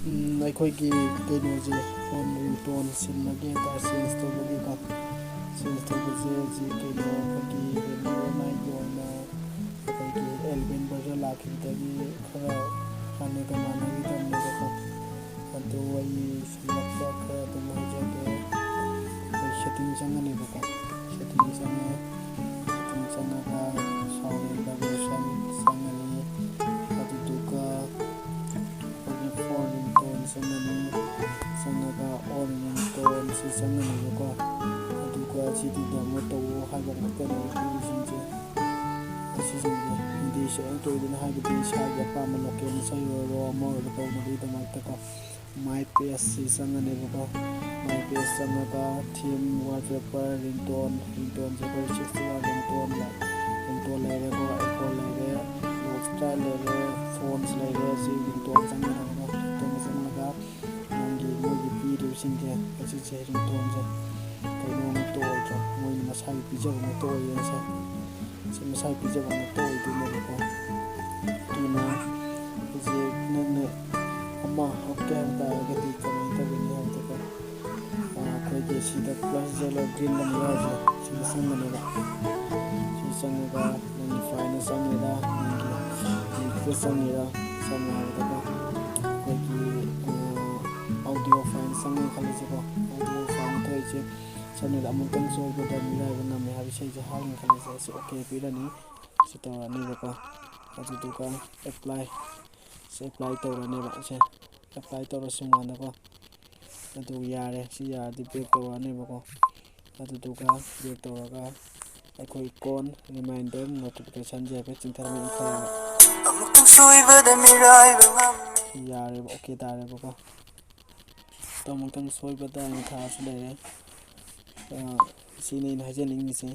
ꯑꯩꯈꯣꯏꯒꯤ ꯀꯩꯅꯣꯁꯦ phone ringtone ꯁꯤꯜꯂꯒꯦ change ꯇꯧꯕꯒꯤꯀꯣ ꯆꯦꯟꯖ ꯇꯧꯕꯁꯦ ꯍꯧꯖꯤꯛ ꯀꯩꯅꯣ ꯑꯩꯈꯣꯏꯒꯤ ꯔꯦꯗꯃꯤ ꯑꯦꯝ ꯑꯥꯏꯒꯤ ꯑꯣꯏꯅ ꯑꯩꯈꯣꯏꯒꯤ 11 ꯚꯔꯖꯟ ꯂꯥꯛꯈꯤꯕꯗꯒꯤ ꯈꯔ ꯍꯥꯟꯅꯒ ꯃꯥꯟꯅꯈꯤꯗꯕꯅꯦꯕꯀꯣ ꯑꯗꯨ ꯑꯩ ꯁꯤꯜꯂꯛꯄ ꯈꯔ ꯑꯗꯨꯝ ꯍꯥꯏꯖꯒꯦ ꯑꯩꯈꯣꯏ ꯁꯦꯠꯇꯤꯡ ꯆꯪꯉꯅꯦꯕꯀꯣ ꯁꯦꯠꯇꯤꯡ ꯆꯪꯉꯦ ꯁꯦꯠꯇꯤꯡ ꯆꯪꯉꯒ ꯁꯥꯎꯟ ꯚꯥꯏꯕ꯭ꯔꯦꯁꯟ ꯆꯪꯉꯅꯤ ꯑꯗꯨꯗꯨꯒ ꯑꯩꯈꯣꯏꯒꯤ ꯐꯣꯟ ꯔꯤꯡꯇꯣꯟ ꯆꯪꯉꯅꯤ ꯆꯪꯉꯒ ꯑꯣꯟ ꯔꯤꯡꯇꯣꯟ ꯁꯤ ꯆꯪꯉꯅꯤꯕꯀꯣ ꯑꯗꯨꯒ ꯁꯤꯗꯤ ꯗꯥꯎꯟꯂꯣꯗ ꯇꯧꯋꯣ ꯍꯥꯏꯕ ꯉꯥꯛꯇꯅꯦꯕ ꯄꯤꯔꯤꯁꯤꯡꯁꯦ ꯑꯁꯤꯁꯤꯡꯁꯦ ꯍꯤꯟꯗꯤ ꯁꯦꯡꯅ ꯇꯧꯗꯅ ꯍꯥꯏꯕꯗꯤ ꯏꯁꯥꯒꯤ ꯑꯄꯥꯝꯕ ꯂꯣꯀꯦꯜ ꯏꯁꯩ ꯑꯣꯏꯔꯣ ꯑꯃ ꯑꯣꯏꯔꯣ ꯇꯧꯅꯕꯒꯤꯗꯃꯛꯇꯀꯣ ꯃꯥꯏ ꯄꯦꯖꯁꯤ ꯆꯪꯉꯅꯦꯕꯀோ ꯃꯥꯏ ꯄꯦꯖ ꯆꯪꯉꯒ ꯊꯤꯝ ꯋꯥꯜꯄꯦꯄꯔ ꯔꯤꯡꯇꯣꯟꯁꯦ ꯑꯩꯈꯣꯏ 61 ꯔꯤꯡꯇꯣꯟ ꯂꯩꯔꯦꯀꯣ ꯑꯦꯀꯣ ꯂꯩꯔꯦ ꯂꯣꯛ ꯁ꯭ꯇꯥꯏꯜ ꯂꯩꯔꯦ ꯐꯣꯟꯁ ꯂꯩꯔꯦ ꯁꯤ ꯔꯤꯡꯇꯣꯟ ꯆꯪꯒꯗꯕꯀꯣ ꯔꯤꯡꯇꯣꯟ ꯆꯪꯉꯒ ꯅꯪꯒꯤ ꯃꯣꯏꯒꯤ ꯄꯤꯔꯤꯕꯁꯤꯡꯁꯦ ꯑꯁꯤꯁꯦ ꯔꯤꯡꯇꯣꯟꯁꯦ ꯀꯩꯅꯣ ꯉꯥꯛꯇ ꯑꯣꯏꯗ꯭ꯔꯣ ꯃꯣꯏꯅ ꯃꯁꯥꯒꯤ ꯄꯤꯖꯕ ꯉꯥꯛꯇ ꯑꯣꯏꯌꯦꯁꯦ ꯁꯤ ꯃꯁꯥꯒꯤ ꯄꯤꯖꯕ ꯉꯥꯛꯇ ꯑꯣꯏꯗꯣꯏꯅꯦꯕꯀꯣ ꯑꯗꯨꯅ ꯍꯧꯖꯤꯛ ꯅꯪꯅ ꯑꯃ ꯍꯥꯞꯀꯦ ꯍꯥꯏꯕ ꯇꯥꯔꯒꯗꯤ ꯀꯃꯥꯏꯅ ꯇꯧꯒꯅꯤ ꯍꯥꯏꯕꯗꯀꯣ ꯑꯩꯈꯣꯏꯒꯤ ꯁꯤꯗ ꯄ꯭ꯂꯁ ꯌꯦꯜꯂꯣ ꯒ꯭ꯔꯤꯟ ꯑꯃ ꯌꯥꯎꯔꯤꯁꯦ ꯁꯤꯗ ꯆꯪꯒꯅꯦꯕ ꯁꯤ ꯆꯪꯉꯒ ꯅꯪꯒꯤ ꯐꯥꯏꯜꯗ ꯆꯪꯉꯤꯔ ꯅꯪꯒꯤ ꯃ꯭ꯌꯨꯖꯤꯛꯇ ꯆꯪꯉꯤꯔ ꯁꯝꯅ ꯍꯥꯏꯔꯕꯗꯀꯣ ꯑꯩꯈꯣꯏꯒꯤ ꯑꯥꯎꯗꯤꯑꯣ ꯐꯥꯏꯜ ꯆꯪꯉꯦ ꯈꯜꯂꯁꯤꯀꯣ ꯑꯥꯎꯗꯤꯑꯣ ꯐꯥꯏꯜ ꯊꯣꯛꯏꯁꯦ ꯁꯝꯅꯗ ꯑꯃꯨꯛꯇꯪ ꯁꯣꯏꯕꯗ ꯃꯤꯔꯥꯏꯕ ꯉꯝꯃꯦ ꯍꯥꯏꯕ ꯏꯁꯩꯁꯦ ꯍꯥꯞꯀꯦ ꯈꯜꯂꯁꯦ ꯑꯁꯤ ꯑꯣꯀꯦ ꯄꯤꯔꯅꯤ ꯁꯤ ꯇꯧꯔꯅꯤꯕꯀꯣ ꯑꯗꯨꯗꯨꯒ ꯑꯦꯄ꯭ꯂꯥꯏ ꯁꯤ ꯑꯦꯄ꯭ꯂꯥꯏ ꯇꯧꯔꯅꯦꯕ ꯁꯦ ꯑꯦꯄ꯭ꯂꯥꯏ ꯇꯧꯔꯁꯤ ꯃꯥꯅꯀꯣ ꯑꯗꯨ ꯌꯥꯔꯦ ꯁꯤ ꯌꯥꯔꯗꯤ ꯕꯦꯛ ꯇꯧꯔꯛꯑꯅꯦꯕꯀꯣ ꯑꯗꯨꯗꯨꯒ ꯕꯦꯛ ꯇꯧꯔꯒ ꯑꯩꯈꯣꯏ ꯀꯣꯟ ꯔꯤꯃꯥꯏꯟꯗꯔ ꯅꯣꯇꯤꯐꯤꯀꯦꯁꯟꯁꯦ ꯍꯥꯏꯐꯦꯠ ꯆꯤꯡꯊꯔꯒ ꯏꯟꯈꯠꯂꯒ ꯁꯤ ꯌꯥꯔꯦꯕ ꯑꯣꯀꯦ ꯇꯥꯔꯦꯕꯀꯣ ꯑꯃꯨꯛꯇꯪ ꯁꯣꯏꯕꯗ ꯑꯩꯅ ꯊꯥꯔꯁꯨ ꯂꯩꯔꯦ ꯁꯤꯅꯤ ꯑꯩꯅ ꯍꯥꯏꯖꯅꯤꯡꯉꯤꯁꯦ